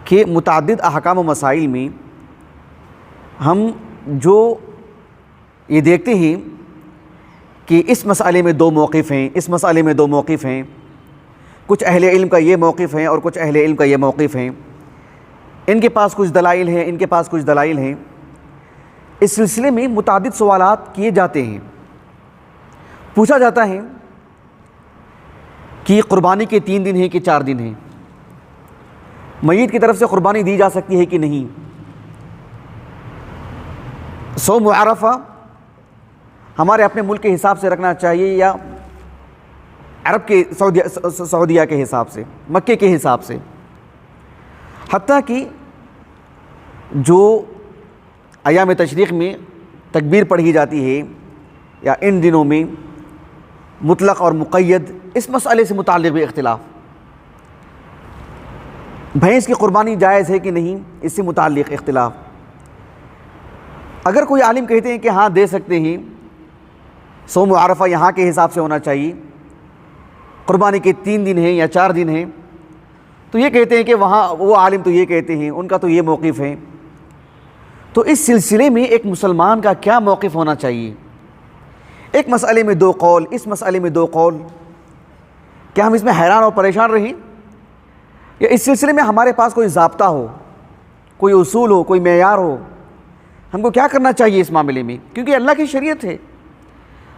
کہ متعدد احکام و مسائل میں ہم جو یہ دیکھتے ہیں کہ اس مسئلے میں دو موقف ہیں، اس مسئلے میں دو موقف ہیں، کچھ اہل علم کا یہ موقف ہے اور کچھ اہل علم کا یہ موقف ہے، ان کے پاس کچھ دلائل ہیں، ان کے پاس کچھ دلائل ہیں، اس سلسلے میں متعدد سوالات کیے جاتے ہیں۔ پوچھا جاتا ہے کہ قربانی کے 3 دن ہیں کہ 4 دن ہیں، میت کی طرف سے قربانی دی جا سکتی ہے کہ نہیں، صوم عرفہ ہمارے اپنے ملک کے حساب سے رکھنا چاہیے یا عرب کے سعودیہ کے حساب سے، مکے کے حساب سے، حتیٰ کہ جو ایام تشریق میں تکبیر پڑھی جاتی ہے یا ان دنوں میں مطلق اور مقید، اس مسئلے سے متعلق بھی اختلاف، بھینس کی قربانی جائز ہے کہ نہیں، اس سے متعلق اختلاف۔ اگر کوئی عالم کہتے ہیں کہ ہاں دے سکتے ہیں، صوم عرفہ یہاں کے حساب سے ہونا چاہیے، قربانی کے 3 دن ہیں یا 4 دن ہیں، تو یہ کہتے ہیں کہ وہاں وہ عالم تو یہ کہتے ہیں، ان کا تو یہ موقف ہے۔ تو اس سلسلے میں ایک مسلمان کا کیا موقف ہونا چاہیے؟ ایک مسئلے میں 2 قول، اس مسئلے میں 2 قول، کیا ہم اس میں حیران اور پریشان رہیں، یا اس سلسلے میں ہمارے پاس کوئی ضابطہ ہو، کوئی اصول ہو، کوئی معیار ہو، ہم کو کیا کرنا چاہیے اس معاملے میں؟ کیونکہ اللہ کی شریعت ہے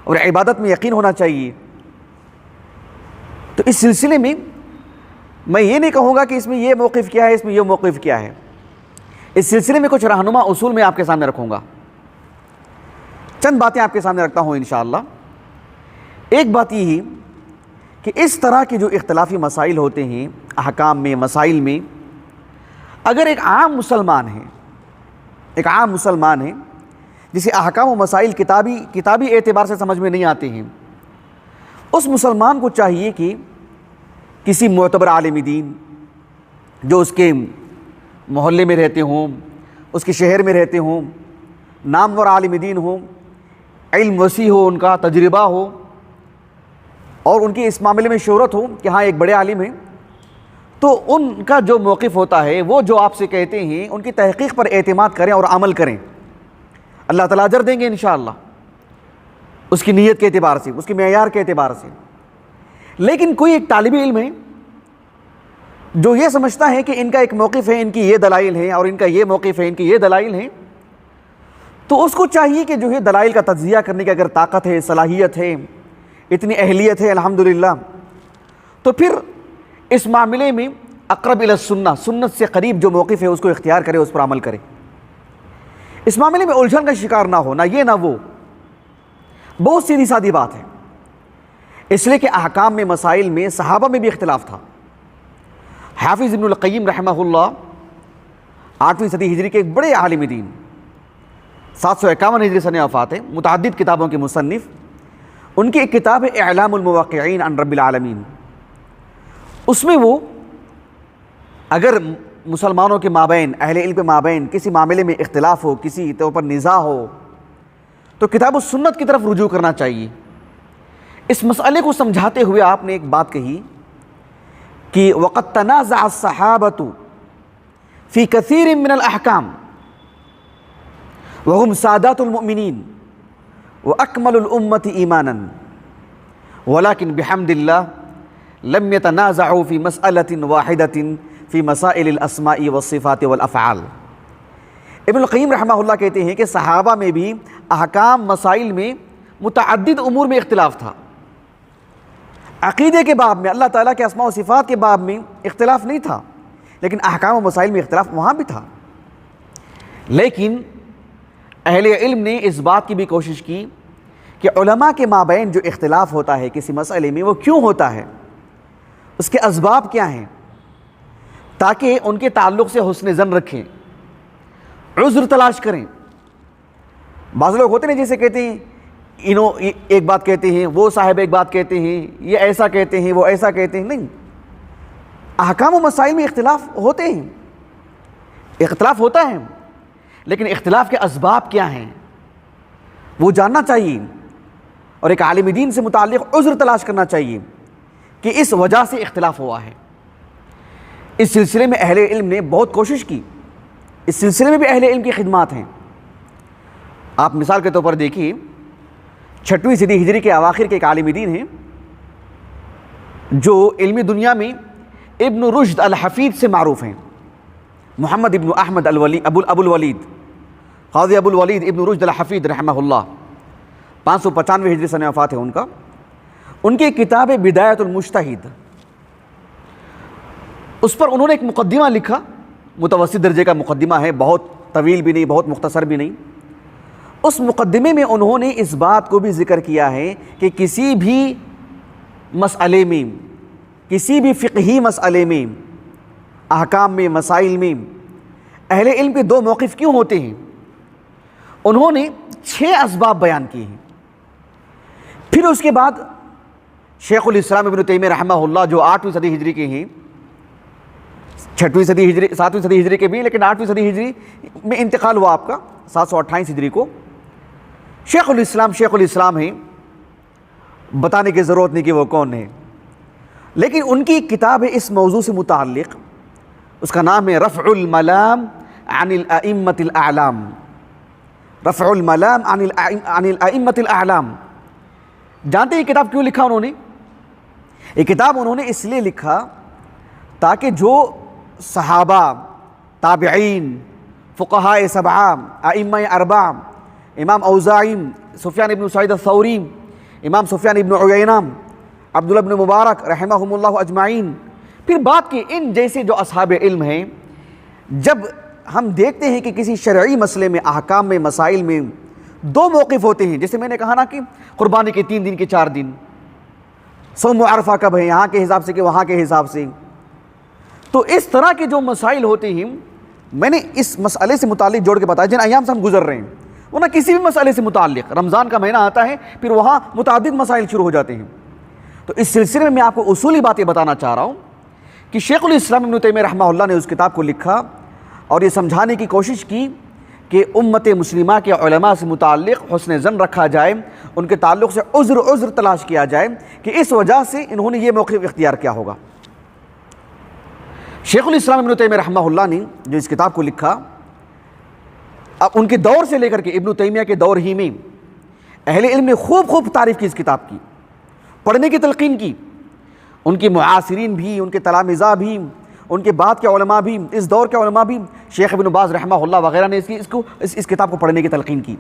اور عبادت میں یقین ہونا چاہیے۔ تو اس سلسلے میں میں یہ نہیں کہوں گا کہ اس میں یہ موقف کیا ہے، اس میں یہ موقف کیا ہے، اس سلسلے میں کچھ رہنما اصول میں آپ کے سامنے رکھوں گا، چند باتیں آپ کے سامنے رکھتا ہوں انشاءاللہ۔ ایک بات یہ ہے کہ اس طرح کے جو اختلافی مسائل ہوتے ہیں احکام میں، مسائل میں، اگر ایک عام مسلمان ہے جسے احکام و مسائل کتابی اعتبار سے سمجھ میں نہیں آتے ہیں، اس مسلمان کو چاہیے کہ کسی معتبر عالم دین جو اس کے محلے میں رہتے ہوں، اس کے شہر میں رہتے ہوں، نامور عالم دین ہوں، علم وسیع ہو، ان کا تجربہ ہو اور ان کی اس معاملے میں شہرت ہو کہ ہاں ایک بڑے عالم ہیں، تو ان کا جو موقف ہوتا ہے وہ جو آپ سے کہتے ہیں ان کی تحقیق پر اعتماد کریں اور عمل کریں، اللہ تعالیٰ اجر دیں گے انشاءاللہ، اس کی نیت کے اعتبار سے، اس کے معیار کے اعتبار سے۔ لیکن کوئی ایک طالب علم ہے جو یہ سمجھتا ہے کہ ان کا ایک موقف ہے، ان کی یہ دلائل ہیں، اور ان کا یہ موقف ہے، ان کی یہ دلائل ہیں، تو اس کو چاہیے کہ جو ہے دلائل کا تجزیہ کرنے کی اگر طاقت ہے، صلاحیت ہے، اتنی اہلیت ہے الحمدللہ، تو پھر اس معاملے میں اقرب الی السنہ، سنت سے قریب جو موقف ہے اس کو اختیار کرے، اس پر عمل کرے، اس معاملے میں الجھن کا شکار نہ ہو، نہ یہ نہ وہ، بہت سیدھی سادی بات ہے۔ اس لیے کہ احکام میں، مسائل میں صحابہ میں بھی اختلاف تھا۔ حافظ ابن القیم رحمہ اللہ 8ویں صدی ہجری کے ایک بڑے عالم دین، 751 ہجری سنہ وفات ہے، متعدد کتابوں کے مصنف، ان کی ایک کتاب ہے اعلام الموقعین عن رب العالمین، اس میں وہ اگر مسلمانوں کے مابین، اہل علم کے مابین کسی معاملے میں اختلاف ہو، کسی طور پر نزاع ہو، تو کتاب و سنت کی طرف رجوع کرنا چاہیے۔ اس مسئلے کو سمجھاتے ہوئے آپ نے ایک بات کہی کہ وَقَدْ تَنَازَعَ الصَّحَابَةُ فِي كَثِيرٍ مِّنَ الْأَحْكَامِ وَهُمْ سَادَاتُ الْمُؤْمِنِينَ وَأَكْمَلُ الْأُمَّةِ إِيمَانًا وَلَكِنْ بِحَمْدِ اللَّهِ لَمْ يَتَنَازَعُوا فِي مَسْأَلَةٍ وَاحِدَةٍ فِي مَسَائِلِ الْأَسْمَاءِ وَالصِّفَاتِ وَالْأَفْعَالِ۔ ابن القیم رحمہ اللہ کہتے ہیں کہ صحابہ میں بھی احکام، مسائل میں متعدد امور میں اختلاف تھا، عقیدے کے باب میں، اللہ تعالیٰ کے اسماء و صفات کے باب میں اختلاف نہیں تھا، لیکن احکام و مسائل میں اختلاف وہاں بھی تھا۔ لیکن اہل علم نے اس بات کی بھی کوشش کی کہ علماء کے مابین جو اختلاف ہوتا ہے کسی مسئلے میں، وہ کیوں ہوتا ہے، اس کے اسباب کیا ہیں، تاکہ ان کے تعلق سے حسن ظن رکھیں، عذر تلاش کریں۔ بعض لوگ ہوتے ہیں جیسے کہتے ہیں ایک بات کہتے ہیں، وہ صاحب ایک بات کہتے ہیں، یہ ایسا کہتے ہیں، وہ ایسا کہتے ہیں، نہیں، احکام و مسائل میں اختلاف ہوتے ہیں، اختلاف ہوتا ہے، لیکن اختلاف کے اسباب کیا ہیں وہ جاننا چاہیے، اور ایک عالم دین سے متعلق عذر تلاش کرنا چاہیے کہ اس وجہ سے اختلاف ہوا ہے۔ اس سلسلے میں اہل علم نے بہت کوشش کی، اس سلسلے میں بھی اہل علم کی خدمات ہیں۔ آپ مثال کے طور پر دیکھیے 6ویں صدی ہجری کے اواخر کے ایک عالم دین ہیں جو علمی دنیا میں ابن رشد الحفید سے معروف ہیں، محمد ابن احمد ابو الولید، قاضی ابو الولید ابن رشد الحفید رحمہ اللہ، 595 ہجری سنہ وفات ہے ان کا۔ ان کی کتاب بدایۃ المجتہد، اس پر انہوں نے ایک مقدمہ لکھا، متوسط درجے کا مقدمہ ہے، بہت طویل بھی نہیں، بہت مختصر بھی نہیں۔ اس مقدمے میں انہوں نے اس بات کو بھی ذکر کیا ہے کہ کسی بھی مسئلے میں، کسی بھی فقہی مسئلے میں، احکام میں، مسائل میں اہل علم کے 2 موقف کیوں ہوتے ہیں؟ انہوں نے 6 اسباب بیان کیے ہیں۔ پھر اس کے بعد شیخ الاسلام ابن تیمیہ رحمہ اللہ جو 8ویں صدی ہجری کے ہیں، 6ویں صدی ہجری 7ویں صدی ہجری کے بھی، لیکن 8ویں صدی ہجری میں انتقال ہوا آپ کا 728 ہجری کو۔ شیخ الاسلام ہیں، بتانے کی ضرورت نہیں کہ وہ کون ہے، لیکن ان کی کتاب ہے اس موضوع سے متعلق، اس کا نام ہے رفع الملام عن الائمة الاعلام، رفع الملام عن الائمة الاعلام۔ جانتے ہیں یہ کتاب کیوں لکھا انہوں نے؟ یہ کتاب انہوں نے اس لیے لکھا تاکہ جو صحابہ، تابعین، فقہاء 7، ائمہ 4، امام اوزاعی، سفیان ابن سعید الثوری، امام سفیان ابن عیینہ، عبداللہ ابن مبارک رحمہم اللہ اجمعین، پھر بات کی ان جیسے جو اصحاب علم ہیں، جب ہم دیکھتے ہیں کہ کسی شرعی مسئلے میں، احکام میں، مسائل میں 2 موقف ہوتے ہیں، جیسے میں نے کہا نا کہ قربانی کے 3 دن کے 4 دن، صوم عرفہ کب ہے یہاں کے حساب سے کہ وہاں کے حساب سے، تو اس طرح کے جو مسائل ہوتے ہیں میں نے اس مسئلے سے متعلق جوڑ کے بتایا جن ایام سے ہم گزر رہے ہیں، ورنہ کسی بھی مسئلے سے متعلق رمضان کا مہینہ آتا ہے پھر وہاں متعدد مسائل شروع ہو جاتے ہیں۔ تو اس سلسلے میں آپ کو اصولی باتیں بتانا چاہ رہا ہوں کہ شیخ الاسلام ابن تیمیہ رحمہ اللہ نے اس کتاب کو لکھا اور یہ سمجھانے کی کوشش کی کہ امت مسلمہ کے علماء سے متعلق حسن ظن رکھا جائے، ان کے تعلق سے عذر تلاش کیا جائے کہ اس وجہ سے انہوں نے یہ موقف اختیار کیا ہوگا۔ شیخ الاسلام ابن تیمیہ رحمہ اللہ نے جو اس کتاب کو لکھا، اب ان کے دور سے لے کر کے ابن تیمیہ کے دور ہی میں اہل علم نے خوب تعریف کی اس کتاب کی، پڑھنے کی تلقین کی، ان کے معاصرین بھی، ان کے تلامذہ بھی، ان کے بعد کے علماء بھی، اس دور کے علماء بھی، شیخ ابن باز رحمہ اللہ وغیرہ نے اس کتاب کو پڑھنے کی تلقین کی۔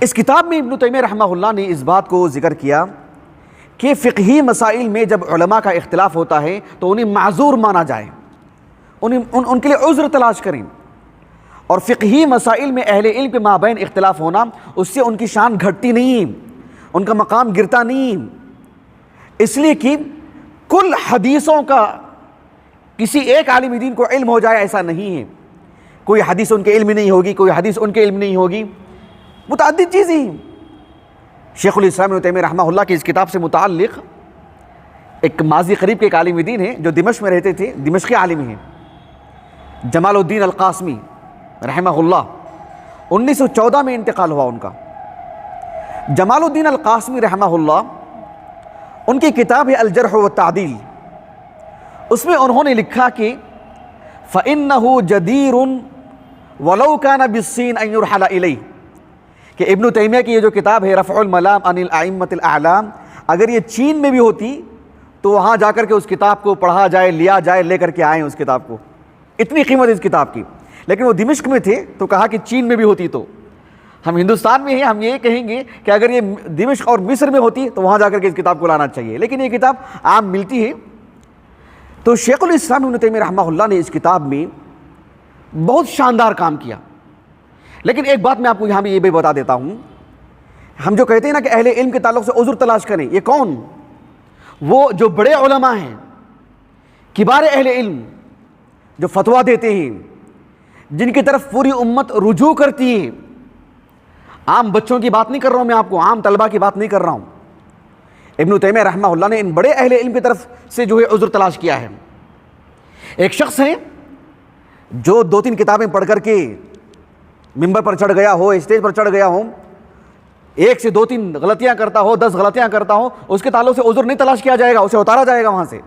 اس کتاب میں ابن تیمیہ رحمہ اللہ نے اس بات کو ذکر کیا کہ فقہی مسائل میں جب علماء کا اختلاف ہوتا ہے تو انہیں معذور مانا جائے، ان کے لیے عذر تلاش کریں، اور فقہی مسائل میں اہل علم کے مابین اختلاف ہونا اس سے ان کی شان گھٹتی نہیں، ان کا مقام گرتا نہیں، اس لیے کہ کل حدیثوں کا کسی ایک عالم دین کو علم ہو جائے ایسا نہیں ہے، کوئی حدیث ان کے علم نہیں ہوگی، کوئی حدیث ان کے علم نہیں ہوگی، متعدد چیزیں ہیں۔ شیخ الاسلام ابن تیمیہ رحمہ اللہ کی اس کتاب سے متعلق ایک ماضی قریب کے ایک عالم دین ہیں جو دمشق میں رہتے تھے، دمشقی عالم ہیں، جمال الدین القاسمی رحمہ اللہ، 1914 میں انتقال ہوا ان کا۔ جمال الدین القاسمی رحمہ اللہ، ان کی کتاب ہے الجرح والتعدیل، اس میں انہوں نے لکھا کہ فَإِنَّهُ جَدِيرٌ وَلَوْ كَانَ بِالصِّينِ أَن يُرْحَلَ إِلَيْهِ، کہ ابن تیمیہ کی یہ جو کتاب ہے رفع الملام عن الائمة الاعلام، اگر یہ چین میں بھی ہوتی تو وہاں جا کر کے اس کتاب کو پڑھا جائے، لیا جائے، لے کر کے آئیں اس کتاب کو، اتنی قیمت اس کتاب کی، لیکن وہ دمشق میں تھے تو کہا کہ چین میں بھی ہوتی تو، ہم ہندوستان میں ہیں، ہم یہ کہیں گے کہ اگر یہ دمشق اور مصر میں ہوتی تو وہاں جا کر کے اس کتاب کو لانا چاہیے، لیکن یہ کتاب عام ملتی ہے۔ تو شیخ الاسلام ابن تیمیہ رحمہ اللہ نے اس کتاب میں بہت شاندار کام کیا، لیکن ایک بات میں آپ کو یہاں بھی یہ بھی بتا دیتا ہوں، ہم جو کہتے ہیں نا کہ اہل علم کے تعلق سے عذر تلاش کریں، یہ کون؟ وہ جو بڑے علماء ہیں، کبار اہل علم، جو فتویٰ دیتے ہیں، جن کی طرف پوری امت رجوع کرتی ہے۔ عام بچوں کی بات نہیں کر رہا ہوں میں آپ کو، عام طلبہ کی بات نہیں کر رہا ہوں۔ ابن تیمیہ رحمہ اللہ نے ان بڑے اہل علم کی طرف سے جو ہے عذر تلاش کیا ہے۔ ایک شخص ہے جو 2-3 کتابیں پڑھ کر کے ممبر پر چڑھ گیا ہو، اسٹیج پر چڑھ گیا ہو، 1 سے 2-3 غلطیاں کرتا ہو، 10 غلطیاں کرتا ہو، اس کے تعلق سے عذر نہیں تلاش کیا جائے گا، اسے اتارا جائے گا وہاں سے،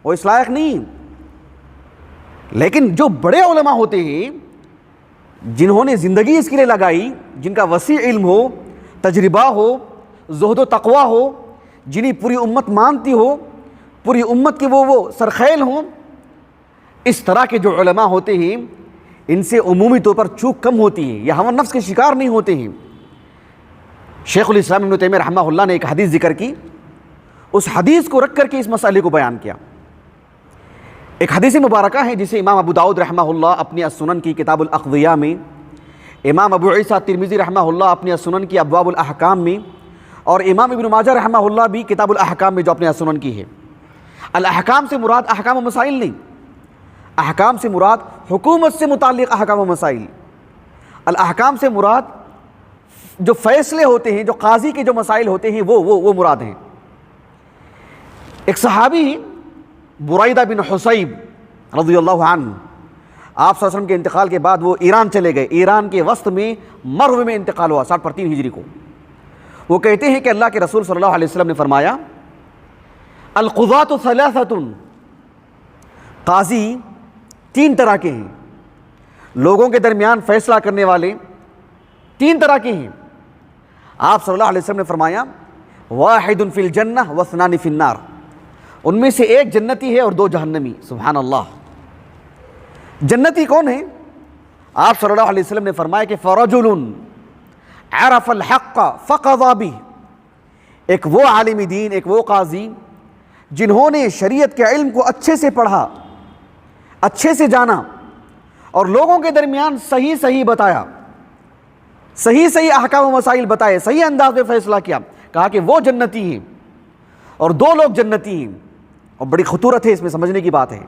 وہ اس لائق نہیں۔ لیکن جو بڑے علماء ہوتے ہیں جنہوں نے زندگی اس کے لیے لگائی، جن کا وسیع علم ہو، تجربہ ہو، زہد و تقویٰ ہو، جنہیں پوری امت مانتی ہو، پوری امت کے وہ سرخیل ہوں، اس طرح کے جو علماء ہوتے ہیں ان سے عمومی طور پر چوک کم ہوتی ہے، یا ہوا نفس کے شکار نہیں ہوتے ہیں۔ شیخ الاسلام ابن تیمیہ رحمہ اللہ نے ایک حدیث ذکر کی، اس حدیث کو رکھ کر کے اس مسئلے کو بیان کیا۔ ایک حدیث مبارکہ ہے جسے امام ابو داؤد رحمہ اللہ اپنی السنن کی کتاب الاقضیاء میں، امام ابو عیسیٰ ترمذی رحمہ اللہ اپنی السنن کی ابواب الاحکام میں، اور امام ابن ماجہ رحمہ اللہ بھی کتاب الاحکام میں جو اپنے السنن کی ہے۔ الاحکام سے مراد احکام و مسائل نہیں، احکام سے مراد حکومت سے متعلق احکام و مسائل، الاحکام سے مراد جو فیصلے ہوتے ہیں، جو قاضی کے جو مسائل ہوتے ہیں وہ مراد ہیں۔ ایک صحابی برائدہ بن حصیب رضی اللہ عنہ، آپ صلی اللہ علیہ وسلم کے انتقال کے بعد وہ ایران چلے گئے، ایران کے وسط میں مرو میں انتقال ہوا 3 ہجری کو۔ وہ کہتے ہیں کہ اللہ کے رسول صلی اللہ علیہ وسلم نے فرمایا القضاۃ ثلاثۃ، قاضی 3 طرح کے ہیں، لوگوں کے درمیان فیصلہ کرنے والے 3 طرح کے ہیں۔ آپ صلی اللہ علیہ وسلم نے فرمایا واحد فی الجنہ واثنان فی النار، ان میں سے ایک جنتی ہے اور 2 جہنمی۔ سبحان اللہ، جنتی کون ہے؟ آپ صلی اللہ علیہ وسلم نے فرمایا کہ فرجل عرف الحق فقضى به، ایک وہ عالم دین، ایک وہ قاضی جنہوں نے شریعت کے علم کو اچھے سے پڑھا، اچھے سے جانا، اور لوگوں کے درمیان صحیح بتایا، صحیح احکام و مسائل بتائے، صحیح انداز میں فیصلہ کیا۔ کہا کہ وہ جنتی ہیں، اور 2 لوگ جنتی ہیں، اور بڑی خطورت ہے اس میں، سمجھنے کی بات ہے۔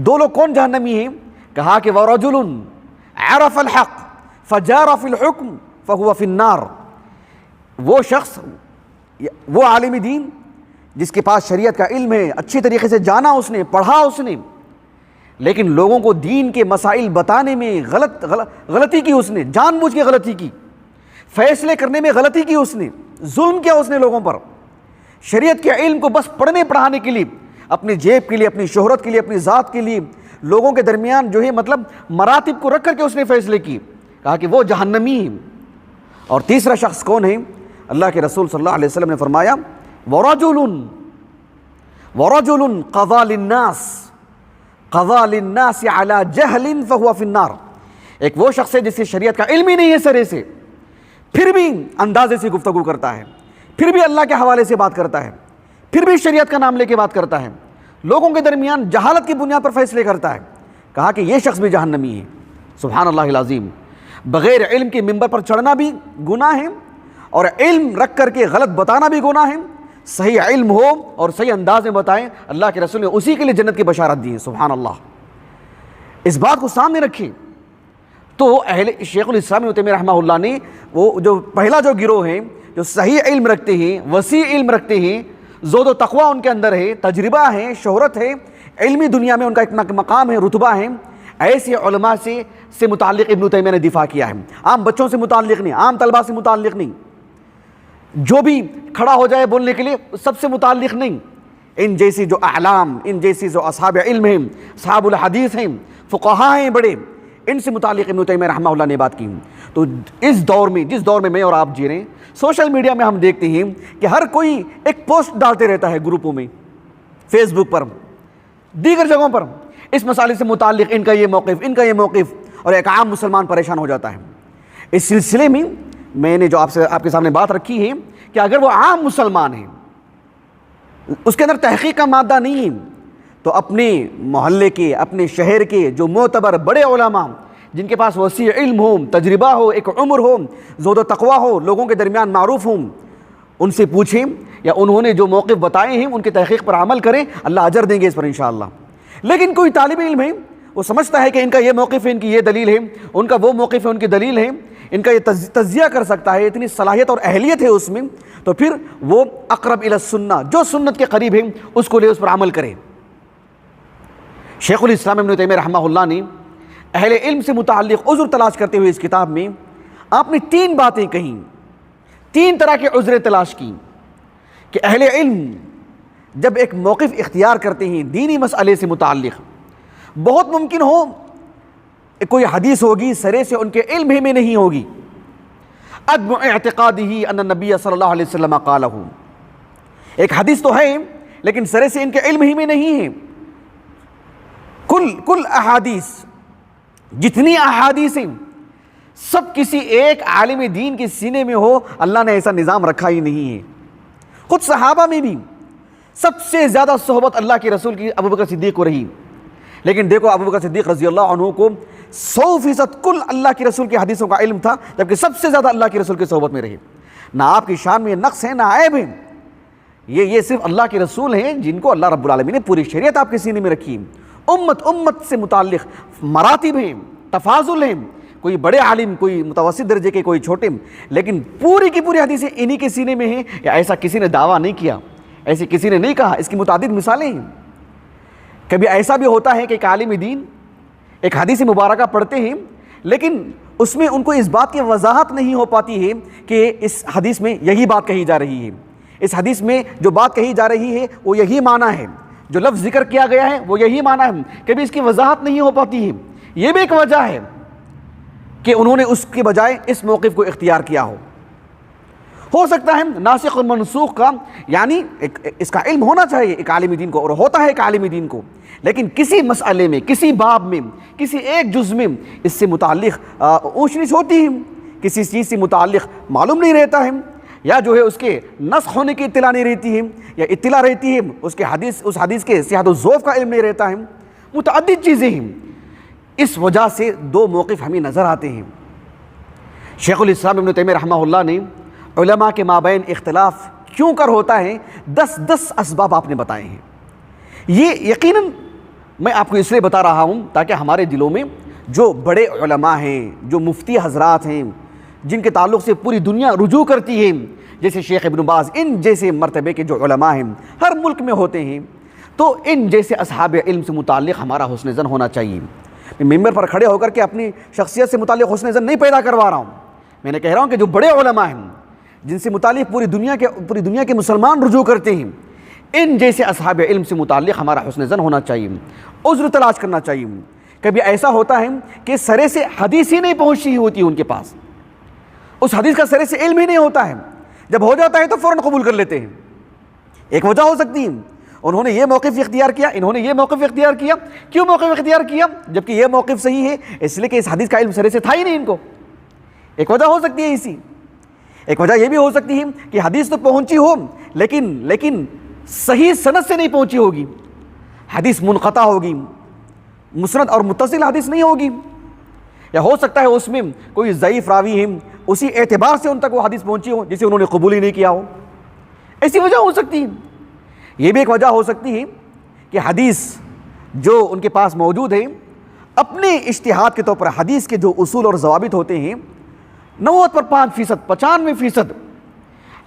2 لوگ کون جہنمی ہیں؟ کہا کہ وَرَجُلٌ عَرَفَ الْحَقَّ فَجَارَ فِي الْحُكْمِ فَهُوَ فِي النَّارِ، وہ شخص، وہ عالم دین جس کے پاس شریعت کا علم ہے، اچھی طریقے سے جانا اس نے، پڑھا اس نے، لیکن لوگوں کو دین کے مسائل بتانے میں غلطی کی، اس نے جان بوجھ کے غلطی کی، فیصلے کرنے میں غلطی کی، اس نے ظلم کیا اس نے لوگوں پر، شریعت کے علم کو بس پڑھنے پڑھانے کے لیے، اپنی جیب کے لیے، اپنی شہرت کے لیے، اپنی ذات کے لیے، لوگوں کے درمیان جو ہے مطلب مراتب کو رکھ کر کے اس نے فیصلے کی۔ کہا کہ وہ جہنمی ہیں۔ اور تیسرا شخص کون ہے؟ اللہ کے رسول صلی اللہ علیہ وسلم نے فرمایا وَرَجُلٌ قَضَى لِلنَّاسِ عَلَى جَهْلٍ فَهُوَ فِي النَّارِ، ایک وہ شخص ہے جس سے شریعت کا علم ہی نہیں ہے سرے سے، پھر بھی اندازے سے گفتگو کرتا ہے، پھر بھی اللہ کے حوالے سے بات کرتا ہے، پھر بھی شریعت کا نام لے کے بات کرتا ہے، لوگوں کے درمیان جہالت کی بنیاد پر فیصلے کرتا ہے۔ کہا کہ یہ شخص بھی جہنمی ہے۔ سبحان اللہ العظیم، بغیر علم کے ممبر پر چڑھنا بھی گناہ ہے، اور علم رکھ کر کے غلط بتانا بھی گناہ ہے۔ صحیح علم ہو اور صحیح انداز میں بتائیں، اللہ کے رسول نے اسی کے لیے جنت کی بشارت دی ہے۔ سبحان اللہ، اس بات کو سامنے رکھیں۔ تو شیخ الاسلام ابن تیمیہ رحمہ اللہ نے وہ جو پہلا جو گروہ ہے جو صحیح علم رکھتے ہیں، وسیع علم رکھتے ہیں، زہد و تقویٰ ان کے اندر ہے، تجربہ ہے، شہرت ہے، علمی دنیا میں ان کا ایک مقام ہے، رتبہ ہے، ایسے علماء سے متعلق ابن تیمیہ نے دفاع کیا ہے۔ عام بچوں سے متعلق نہیں، عام طلبہ سے متعلق نہیں، جو بھی کھڑا ہو جائے بولنے کے لیے سب سے متعلق نہیں، ان جیسی جو اعلام، ان جیسی جو اصحاب علم ہیں، اصحاب الحدیث ہیں، فقہاء ہیں بڑے، ان سے متعلق ابن تیمیہ رحمہ اللہ نے بات کی۔ تو اس دور میں، جس دور میں اور آپ جی رہے ہیں، سوشل میڈیا میں ہم دیکھتے ہیں کہ ہر کوئی ایک پوسٹ ڈالتے رہتا ہے گروپوں میں، فیس بک پر، دیگر جگہوں پر، اس مسئلے سے متعلق ان کا یہ موقف، ان کا یہ موقف، اور ایک عام مسلمان پریشان ہو جاتا ہے۔ اس سلسلے میں میں نے جو آپ کے سامنے بات رکھی ہے کہ اگر وہ عام مسلمان ہیں، اس کے اندر تحقیق کا مادہ نہیں ہے، تو اپنے محلے کے، اپنے شہر کے جو معتبر بڑے علماء جن کے پاس وسیع علم ہو، تجربہ ہو، ایک عمر ہو، زہد و تقویٰ ہو، لوگوں کے درمیان معروف ہوں، ان سے پوچھیں، یا انہوں نے جو موقف بتائے ہیں ان کی تحقیق پر عمل کریں، اللہ اجر دیں گے اس پر انشاءاللہ۔ لیکن کوئی طالب علم ہے، وہ سمجھتا ہے کہ ان کا یہ موقف ہے، ان کی یہ دلیل ہے، ان کا وہ موقف ہے، ان کی دلیل ہے، ان کا یہ تجزیہ کر سکتا ہے، اتنی صلاحیت اور اہلیت ہے اس میں، تو پھر وہ اقرب الی السنہ، جو سنت کے قریب ہے اس کو لے، اس پر عمل کرے۔ شیخ الاسلام ابن تیمیہ رحمہ اللہ نے اہل علم سے متعلق عذر تلاش کرتے ہوئے اس کتاب میں آپ نے 3 باتیں کہیں، 3 طرح کے عذریں تلاش کی کہ اہل علم جب ایک موقف اختیار کرتے ہیں دینی مسئلے سے متعلق، بہت ممکن ہو کوئی حدیث ہوگی سرے سے ان کے علم ہی میں نہیں ہوگی. عدم اعتقادہ ان النبی صلی اللہ علیہ وسلم قالہ، ایک حدیث تو ہے لیکن سرے سے ان کے علم ہی میں نہیں ہے. کل احادیث، جتنی احادیث ہیں سب کسی ایک عالم دین کے سینے میں ہو، اللہ نے ایسا نظام رکھا ہی نہیں ہے. خود صحابہ میں بھی سب سے زیادہ صحبت اللہ کے رسول کی ابوبکر صدیق کو رہی، لیکن دیکھو ابوبکر صدیق رضی اللہ عنہ کو 100% کل اللہ کے رسول کی حدیثوں کا علم تھا، جبکہ سب سے زیادہ اللہ کے رسول کی صحبت میں رہے. نہ آپ کی شان میں نقص ہے نہ عیب ہے، یہ صرف اللہ کے رسول ہیں جن کو اللہ رب العالمین نے پوری شریعت آپ کے سینے میں رکھی. امت سے متعلق مراتب ہیں، تفاضل ہیں، کوئی بڑے عالم، کوئی متوسط درجے کے، کوئی چھوٹے، لیکن پوری کی پوری حدیثیں انہی کے سینے میں ہیں. یا ایسا کسی نے دعویٰ نہیں کیا، ایسے کسی نے نہیں کہا. اس کی متعدد مثالیں ہیں. کبھی ایسا بھی ہوتا ہے کہ ایک عالم دین ایک حدیث مبارکہ پڑھتے ہیں لیکن اس میں ان کو اس بات کی وضاحت نہیں ہو پاتی ہے کہ اس حدیث میں یہی بات کہی جا رہی ہے، اس حدیث میں جو بات کہی جا رہی ہے وہ یہی معنی ہے، جو لفظ ذکر کیا گیا ہے وہ یہی معنی ہے. کبھی اس کی وضاحت نہیں ہو پاتی ہے. یہ بھی ایک وجہ ہے کہ انہوں نے اس کے بجائے اس موقف کو اختیار کیا ہو سکتا ہے ناسخ اور منسوخ کا، یعنی اس کا علم ہونا چاہیے ایک عالم دین کو، اور ہوتا ہے ایک عالم دین کو، لیکن کسی مسئلے میں، کسی باب میں، کسی ایک جز میں اس سے متعلق اونچ نیچ ہوتی ہے، کسی چیز سے متعلق معلوم نہیں رہتا ہے، یا جو ہے اس کے نسخ ہونے کی اطلاع نہیں رہتی ہے، یا اطلاع رہتی ہے اس حدیث کے صحت و ضعف کا علم نہیں رہتا ہے. متعدد چیزیں ہیں. اس وجہ سے دو موقف ہمیں نظر آتے ہیں. شیخ الاسلام ابن تیمیہ رحمہ اللہ نے علماء کے مابین اختلاف کیوں کر ہوتا ہے 10 اسباب آپ نے بتائے ہیں. یہ یقیناً میں آپ کو اس لیے بتا رہا ہوں تاکہ ہمارے دلوں میں جو بڑے علماء ہیں، جو مفتی حضرات ہیں، جن کے تعلق سے پوری دنیا رجوع کرتی ہے، جیسے شیخ ابن باز، ان جیسے مرتبے کے جو علماء ہیں ہر ملک میں ہوتے ہیں، تو ان جیسے اصحاب علم سے متعلق ہمارا حسن ظن ہونا چاہیے. میں ممبر پر کھڑے ہو کر کے اپنی شخصیت سے متعلق حسن ظن نہیں پیدا کروا رہا ہوں. میں نے کہہ رہا ہوں کہ جو بڑے علماء ہیں جن سے متعلق پوری دنیا کے مسلمان رجوع کرتے ہیں، ان جیسے اصحاب علم سے متعلق ہمارا حسن ظن ہونا چاہیے، عذر تلاش کرنا چاہیے. کبھی ایسا ہوتا ہے کہ سرے سے حدیث ہی نہیں پہنچی ہوتی ان کے پاس، اس حدیث کا سرے سے علم ہی نہیں ہوتا ہے، جب ہو جاتا ہے تو فوراً قبول کر لیتے ہیں. ایک وجہ ہو سکتی ہے انہوں نے یہ موقف اختیار کیا، انہوں نے یہ موقف اختیار کیا. کیوں موقف اختیار کیا؟ جبکہ یہ موقف صحیح ہے، اس لیے کہ اس حدیث کا علم سرے سے تھا ہی نہیں ان کو. ایک وجہ ہو سکتی ہے اسی. ایک وجہ یہ بھی ہو سکتی ہے کہ حدیث تو پہنچی ہو لیکن صحیح سند سے نہیں پہنچی ہوگی، حدیث منقطع ہوگی، مسند اور متصل حدیث نہیں ہوگی. یا ہو سکتا ہے اس میں کوئی ضعیف راوی ہے، اسی اعتبار سے ان تک وہ حدیث پہنچی ہو جسے انہوں نے قبول ہی نہیں کیا ہو. ایسی وجہ ہو سکتی ہے. یہ بھی ایک وجہ ہو سکتی ہے کہ حدیث جو ان کے پاس موجود ہے، اپنے اجتہاد کے طور پر حدیث کے جو اصول اور ضوابط ہوتے ہیں 90 پر 5%، 95%.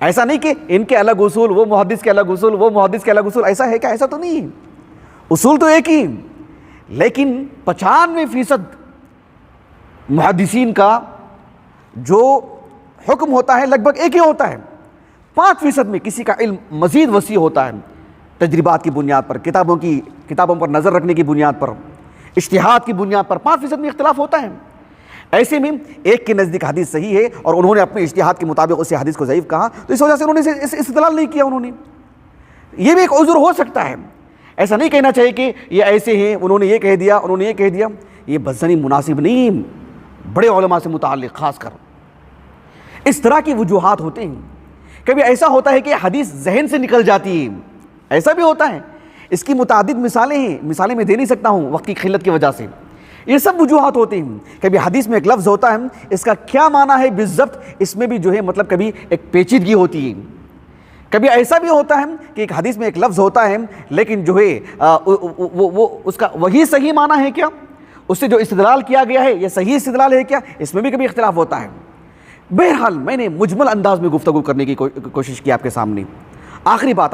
ایسا نہیں کہ ان کے الگ اصول، وہ محدث کے الگ اصول، وہ محدث کے الگ اصول. ایسا ہے کہ ایسا تو نہیں ہے، اصول تو ایک ہی، لیکن 95% محدثین کا جو حکم ہوتا ہے لگ بھگ ایک ہی ہوتا ہے. 5% میں کسی کا علم مزید وسیع ہوتا ہے، تجربات کی بنیاد پر، کتابوں پر نظر رکھنے کی بنیاد پر، اجتہاد کی بنیاد پر 5% میں اختلاف ہوتا ہے. ایسے میں ایک کے نزدیک حدیث صحیح ہے اور انہوں نے اپنے اجتہاد کے مطابق اسے حدیث کو ضعیف کہا، تو اس وجہ سے انہوں نے استدلال نہیں کیا. انہوں نے یہ بھی ایک عذر ہو سکتا ہے. ایسا نہیں کہنا چاہیے کہ یہ ایسے ہیں، انہوں نے یہ کہہ دیا، انہوں نے یہ کہہ دیا. یہ بدظنی مناسب نہیں بڑے علماء سے متعلق. خاص کر اس طرح کی وجوہات ہوتے ہیں. کبھی ایسا ہوتا ہے کہ حدیث ذہن سے نکل جاتی ہے، ایسا بھی ہوتا ہے. اس کی متعدد مثالیں ہیں، مثالیں میں دے نہیں سکتا ہوں وقت کی قلت کی وجہ سے. یہ سب وجوہات ہوتے ہیں. کبھی حدیث میں ایک لفظ ہوتا ہے، اس کا کیا معنی ہے بالضبط، اس میں بھی جو ہے مطلب کبھی ایک پیچیدگی ہوتی ہے. کبھی ایسا بھی ہوتا ہے کہ ایک حدیث میں ایک لفظ ہوتا ہے لیکن جو ہے وہ اس کا وہی صحیح معنی ہے کیا، اس سے جو استدلال کیا گیا ہے یہ صحیح استدلال ہے کیا، اس میں بھی کبھی اختلاف ہوتا ہے. بہرحال میں نے مجمل انداز میں گفتگو کرنے کی کوشش کی آپ کے سامنے. آخری بات